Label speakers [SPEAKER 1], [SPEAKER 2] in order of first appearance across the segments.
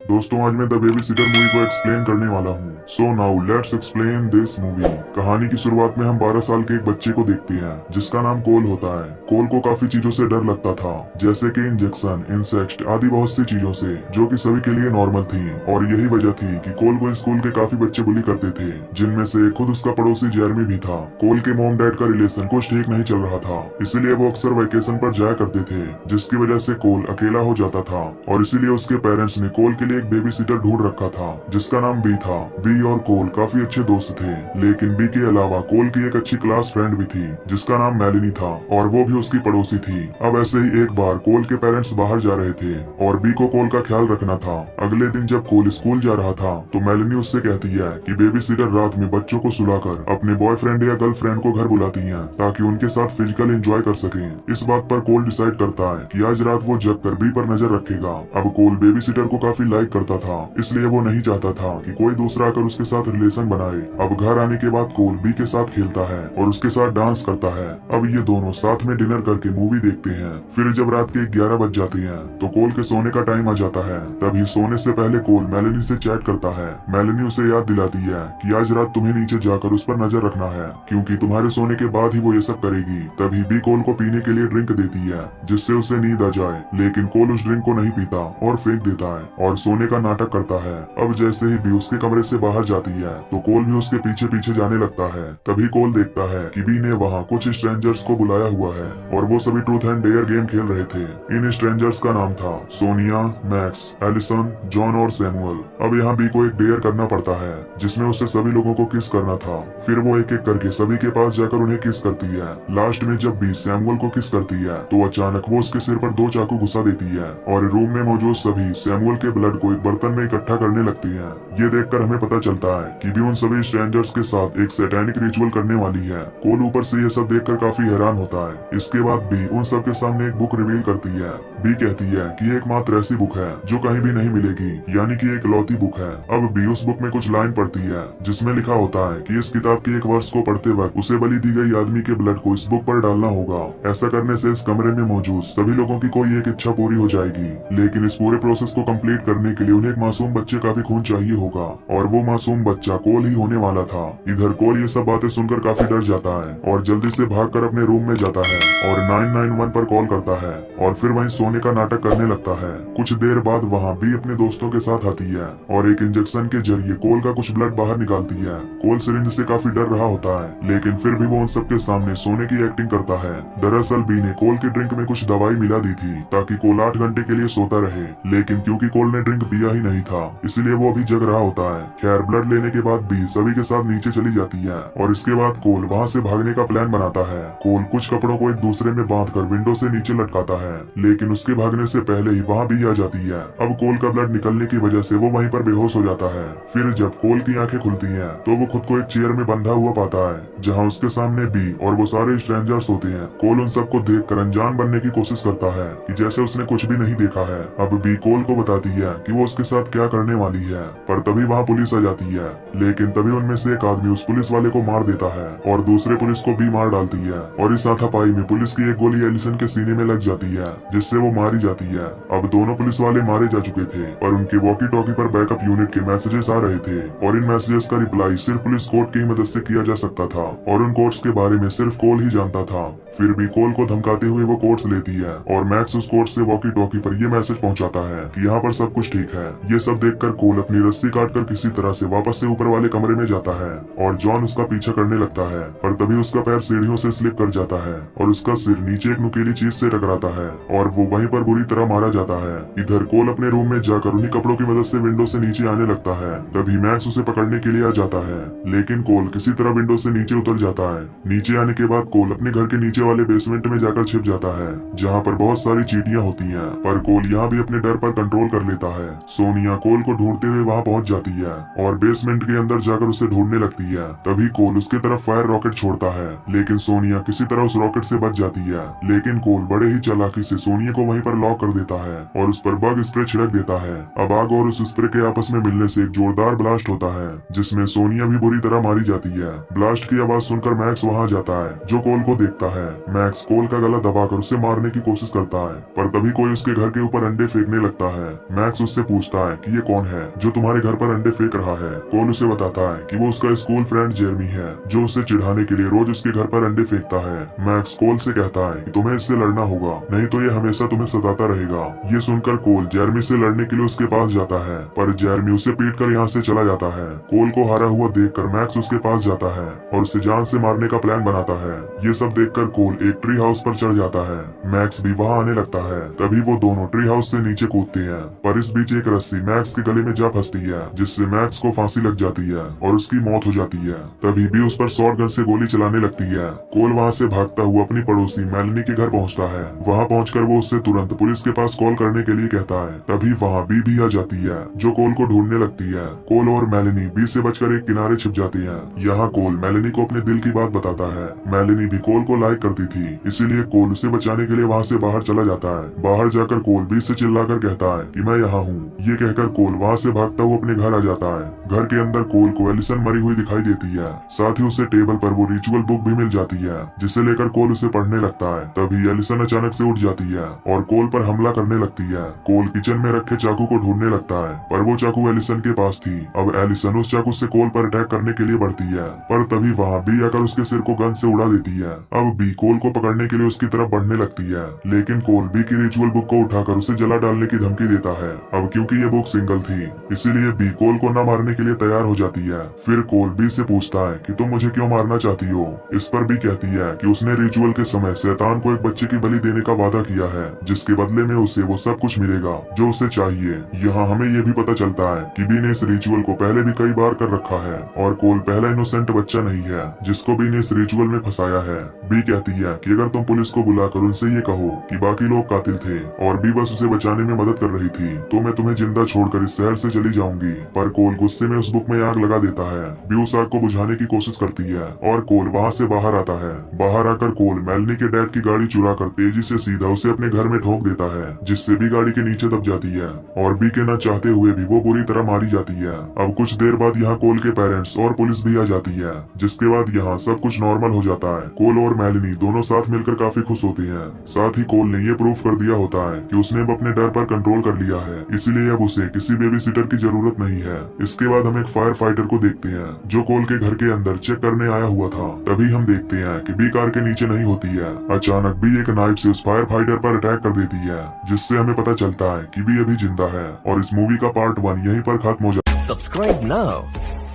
[SPEAKER 1] दोस्तों आज मैं द बेबी सिटर मूवी को एक्सप्लेन करने वाला हूँ। So now let's explain this movie. कहानी की शुरुआत में हम 12 साल के एक बच्चे को देखते हैं जिसका नाम कोल होता है। कोल को काफी चीजों से डर लगता था, जैसे कि इंजेक्शन, इंसेक्ट आदि बहुत सी चीजों से, जो कि सभी के लिए नॉर्मल थी। और यही वजह थी कि कोल को स्कूल के काफी बच्चे बुली करते थे, जिनमें से खुद उसका पड़ोसी जेरमी भी था। कोल के मॉम डैड का रिलेशन कुछ ठीक नहीं चल रहा था, इसीलिए वो अक्सर वेकेशन पर जाया करते थे, जिसकी वजह से कोल अकेला हो जाता था। और इसीलिए उसके पेरेंट्स ने कोल के लिए एक बेबी सिटर ढूंढ रखा था जिसका नाम बी था। बी और कोल काफी अच्छे दोस्त थे, लेकिन बी के अलावा कोल की एक अच्छी क्लास फ्रेंड भी थी जिसका नाम मेलिनी था, और वो भी उसकी पड़ोसी थी। अब ऐसे ही एक बार कोल के पेरेंट्स बाहर जा रहे थे और बी को कोल का ख्याल रखना था। अगले दिन जब कोल स्कूल जा रहा था तो मेलिनी उससे कहती है कि बेबी सिटर रात में बच्चों को सुलाकर अपने बॉयफ्रेंड या गर्लफ्रेंड को घर बुलाती है ताकि उनके साथ फिजिकल एंजॉय कर सके। इस बात पर कोल डिसाइड करता है कि आज रात वो जग कर बी पर नजर रखेगा। अब कोल बेबी सिटर को काफी लाइक करता था, इसलिए वो नहीं चाहता था कि कोई दूसरा आकर उसके साथ रिलेशन बनाए। अब घर आने के बाद कोल बी के साथ खेलता है और उसके साथ डांस करता है। अब ये दोनों साथ में डिनर करके मूवी देखते हैं। फिर जब रात के 11 बज जाते हैं तो कोल के सोने का टाइम आ जाता है। तभी सोने से पहले कोल मेलेनी से चैट करता है। मेलेनी उसे याद दिलाती है कि आज रात तुम्हें नीचे जाकर उस पर नजर रखना है, क्योंकि तुम्हारे सोने के बाद ही वो ये सब करेगी। तभी बी कोल को पीने के लिए ड्रिंक देती है जिससे उसे नींद आ जाए, लेकिन कोल उस ड्रिंक को नहीं पीता और फेंक देता है और सोने का नाटक करता है। अब जैसे ही बी उसके कमरे से बाहर जाती है तो कोल भी उसके पीछे पीछे जाने लगता है। तभी कोल देखता है कि बी ने वहाँ कुछ स्ट्रेंजर्स को बुलाया हुआ है और वो सभी ट्रूथ एंड डेयर गेम खेल रहे थे। इन स्ट्रेंजर्स का नाम था सोनिया, मैक्स, एलिसन, जॉन और सैमुअल। अब यहाँ बी को एक डेयर करना पड़ता है जिसमें उसे सभी लोगों को किस करना था। फिर वो एक एक करके सभी के पास जाकर उन्हें किस करती है। लास्ट में जब बी सैमुअल को किस करती है तो अचानक वो उसके सिर पर 2 चाकू घुसा देती है और रूम में मौजूद सभी सैमुअल के ब्लड को एक बर्तन में इकट्ठा करने लगती है। ये देखकर हमें पता चलता है कि बी उन सभी स्ट्रेंजर्स के साथ एक सैटेनिक रिचुअल करने वाली है। कोल ऊपर से ये सब देखकर काफी हैरान होता है। इसके बाद बी उन सब के सामने एक बुक रिवील करती है। बी कहती है कि ये एकमात्र ऐसी बुक है जो कहीं भी नहीं मिलेगी, यानी कि एक लौती बुक है। अब बी उस बुक में कुछ लाइन पढ़ती है जिसमें लिखा होता है कि इस किताब के एक वर्ष को पढ़ते वक्त उसे बलि दी गई आदमी के ब्लड को इस बुक पर डालना होगा। ऐसा करने से इस कमरे में मौजूद सभी लोगों की कोई एक इच्छा पूरी हो जाएगी, लेकिन इस पूरे प्रोसेस को कंप्लीट करने के लिए उन्हें एक मासूम बच्चे का भी खून चाहिए होगा, और वो मासूम बच्चा कोल ही होने वाला था। इधर कोल ये सब बातें सुनकर काफी डर जाता है और जल्दी से भागकर अपने रूम में जाता है और 991 पर कॉल करता है और फिर वहीं सोने का नाटक करने लगता है। कुछ देर बाद वहाँ बी अपने दोस्तों के साथ आती है और एक इंजेक्शन के जरिए कोल का कुछ ब्लड बाहर निकालती है। कोल सिरिंज से काफी डर रहा होता है, लेकिन फिर भी वो उन सबके सामने सोने की एक्टिंग करता है। दरअसल बी ने कोल की ड्रिंक में कुछ दवाई मिला दी थी ताकि कोल 8 घंटे के लिए सोता रहे, लेकिन क्योंकि कोल ने ड्रिंक पिया ही नहीं था इसलिए वो अभी जग रहा होता है। खैर ब्लड लेने के बाद बी सभी के साथ नीचे चली जाती है और इसके बाद कोल वहाँ से भागने का प्लान बनाता है। कोल कुछ कपड़ों को एक दूसरे में बांधकर विंडो से नीचे लटकाता है, लेकिन उसके भागने से पहले ही वहाँ बी आ जाती है। अब कोल का ब्लड निकलने की वजह से वो वहीं पर बेहोश हो जाता है। फिर जब कोल की आंखें खुलती हैं तो वो खुद को एक चेयर में बंधा हुआ पाता है जहाँ उसके सामने बी और वो सारे स्ट्रेंजर्स होते हैं। कोल उन सबको देखकर अनजान बनने की कोशिश करता है कि जैसे उसने कुछ भी नहीं देखा है। अब बी कोल को बताती है कि वो उसके साथ क्या करने वाली है, पर तभी वहाँ पुलिस आ जाती है, लेकिन तभी उनमें से एक आदमी उस पुलिस वाले को मार देता है और दूसरे पुलिस को भी मार डालती है। और इस हाथापाई में पुलिस की एक गोली एलिसन के सीने में लग जाती है जिससे वो मारी जाती है। अब दोनों पुलिस वाले मारे जा चुके थे और उनके वॉकी टॉकी पर बैकअप यूनिट के मैसेजेस आ रहे थे और इन मैसेजेस का रिप्लाई सिर्फ पुलिस कोर्ट की ही मदद से किया जा सकता था और उन कोर्ट्स के बारे में सिर्फ कोल ही जानता था। फिर भी कोल को धमकाते हुए वो कोर्ट्स लेती है और मैक्स उस कोर्ट से वॉकी टॉकी पर ये मैसेज पहुंचाता है कि यहाँ पर सब कुछ ठीक है। ये सब देखकर कोल अपनी रस्सी काटकर किसी तरह से वापस से ऊपर वाले कमरे में जाता है और जॉन उसका पीछा करने लगता है, पर तभी उसका पैर सीढ़ियों से स्लिप कर जाता है और उसका सिर नीचे एक नुकीली चीज से टकराता है और वो वहीं पर बुरी तरह मारा जाता है। इधर कोल अपने रूम में जाकर उन्हीं कपड़ों की मदद से विंडो से नीचे आने लगता है। तभी मैक्स उसे पकड़ने के लिए आ जाता है, लेकिन कोल किसी तरह विंडो से नीचे उतर जाता है। नीचे आने के बाद कोल अपने घर के नीचे वाले बेसमेंट में जाकर छिप जाता है जहाँ पर बहुत सारी चींटियां होती हैं, पर कोल यहाँ भी अपने डर पर कंट्रोल कर लेता है। सोनिया कोल को ढूंढते हुए वहाँ पहुँच जाती है और बेसमेंट के अंदर जाकर उसे ढूंढने लगती है। तभी कोल उसके तरफ फायर रॉकेट छोड़ता है, लेकिन सोनिया किसी तरह उस रॉकेट से बच जाती है, लेकिन कोल बड़े ही चालाकी से सोनिया को वहीं पर लॉक कर देता है और उस पर बग स्प्रे छिड़क देता है। अब आग और उस स्प्रे के आपस में मिलने से एक जोरदार ब्लास्ट होता है जिसमें सोनिया भी बुरी तरह मारी जाती है। ब्लास्ट की आवाज सुनकर मैक्स वहाँ जाता है जो कोल को देखता है। मैक्स कोल का गला दबाकर उसे मारने की कोशिश करता है, पर तभी कोई उसके घर के ऊपर अंडे फेंकने लगता है। मैक्स उस उससे पूछता है कि ये कौन है जो तुम्हारे घर पर अंडे फेंक रहा है। कोल उसे बताता है कि वो उसका स्कूल फ्रेंड जेरमी है जो उसे चिढ़ाने के लिए रोज उसके घर पर अंडे फेंकता है। मैक्स कोल से कहता है कि तुम्हें इससे लड़ना होगा, नहीं तो ये हमेशा तुम्हें सताता रहेगा। ये सुनकर कोल जेरमी से लड़ने के लिए उसके पास जाता है, पर जेरमी उसे पीट कर यहाँ से चला जाता है। कोल को हारा हुआ देखकर मैक्स उसके पास जाता है और उसे जान से मारने का प्लान बनाता है। ये सब देखकर कोल एक ट्री हाउस पर चढ़ जाता है। मैक्स भी वहाँ आने लगता है। तभी वो दोनों ट्री हाउस से नीचे कूदते हैं, पर इस बीच एक रस्सी मैक्स के गले में जा फंसती है, जिससे मैक्स को फांसी लग जाती है और उसकी मौत हो जाती है। तभी भी उस पर शॉट गन से गोली चलाने लगती है। कोल वहाँ से भागता हुआ अपनी पड़ोसी मेलनी के घर पहुँचता है। वहाँ पहुँचकर वो उससे तुरंत पुलिस के पास कॉल करने के लिए कहता है। तभी वहाँ बी भी आ जाती है जो कोल को ढूंढने लगती है। कोल और मेलनी बी से बचकर एक किनारे छिप जाती है। यहाँ कोल मेलनी को अपने दिल की बात बताता है। मेलनी भी कोल को लाइक करती थी, इसीलिए कोल उसे बचाने के लिए वहाँ से बाहर चला जाता है। बाहर जाकर कोल बी से चिल्लाकर कहता है कि मैं यहाँ हूँ। ये कहकर कोल वहाँ से भागता हुआ अपने घर आ जाता है। घर के अंदर कोल को एलिसन मरी हुई दिखाई देती है। साथ ही उसे टेबल पर वो रिचुअल बुक भी मिल जाती है, जिसे लेकर कोल उसे पढ़ने लगता है। तभी एलिसन अचानक से उठ जाती है और कोल पर हमला करने लगती है। कोल किचन में रखे चाकू को ढूंढने लगता है, पर वो चाकू एलिसन के पास थी। अब एलिसन उस चाकू से कोल पर अटैक करने के लिए बढ़ती है, पर तभी वहाँ बी आकर उसके सिर को गन से उड़ा देती है। अब बी कोल को पकड़ने के लिए उसकी तरफ बढ़ने लगती है, लेकिन कोल बी की रिचुअल बुक को उठाकर उसे जला डालने की धमकी देता है। अब क्योंकि ये बुक सिंगल थी, इसीलिए बी कोल को न मारने के लिए तैयार हो जाती है। फिर कोल बी से पूछता है कि तुम मुझे क्यों मारना चाहती हो। इस पर बी कहती है कि उसने रिचुअल के समय शैतान को एक बच्चे की बलि देने का वादा किया है, जिसके बदले में उसे वो सब कुछ मिलेगा जो उसे चाहिए। यहाँ हमें ये भी पता चलता है कि बी ने इस रिचुअल को पहले भी कई बार कर रखा है और कोल पहला इनोसेंट बच्चा नहीं है जिसको बी ने इस रिचुअल में फंसाया है। बी कहती है कि अगर तुम पुलिस को बुलाकर उनसे ये कहो कि बाकी लोग कातिल थे और बी बस उसे बचाने में मदद कर रही थी, तो मैं तुम्हें जिंदा छोड़कर इस शहर से चली जाऊंगी। पर कोल गुस्से में उस बुक में आग लगा देता है। बी उस आग को बुझाने की कोशिश करती है और कोल वहाँ से बाहर आता है। बाहर आकर कोल मेलनी के डैड की गाड़ी चुरा कर तेजी से सीधा उसे अपने घर में ठोक देता है, जिससे बी गाड़ी के नीचे दब जाती है और बी के न चाहते हुए भी वो बुरी तरह मारी जाती है। अब कुछ देर बाद यहाँ कोल के पेरेंट्स और पुलिस भी आ जाती है, जिसके बाद यहाँ सब कुछ नॉर्मल हो जाता है। कोल और मेलनी दोनों साथ मिलकर काफी खुश होते हैं। साथ ही कोल ने ये प्रूफ कर दिया होता है कि उसने अब अपने डर पर कंट्रोल कर लिया है, इसलिए अब उसे किसी बेबी सिटर की जरूरत नहीं है। इसके बाद हम एक फायर फाइटर को देखते हैं जो कोल के घर के अंदर चेक करने आया हुआ था। तभी हम देखते हैं कि बी कार के नीचे नहीं होती है। अचानक बी एक नाइफ से उस फायर फाइटर पर अटैक कर देती है, जिससे हमें पता चलता है कि बी अभी जिंदा है और इस मूवी का पार्ट 1 यहीं पर खत्म हो जाता है।
[SPEAKER 2] Subscribe now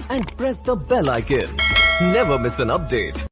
[SPEAKER 2] and press the bell icon. Never miss an update.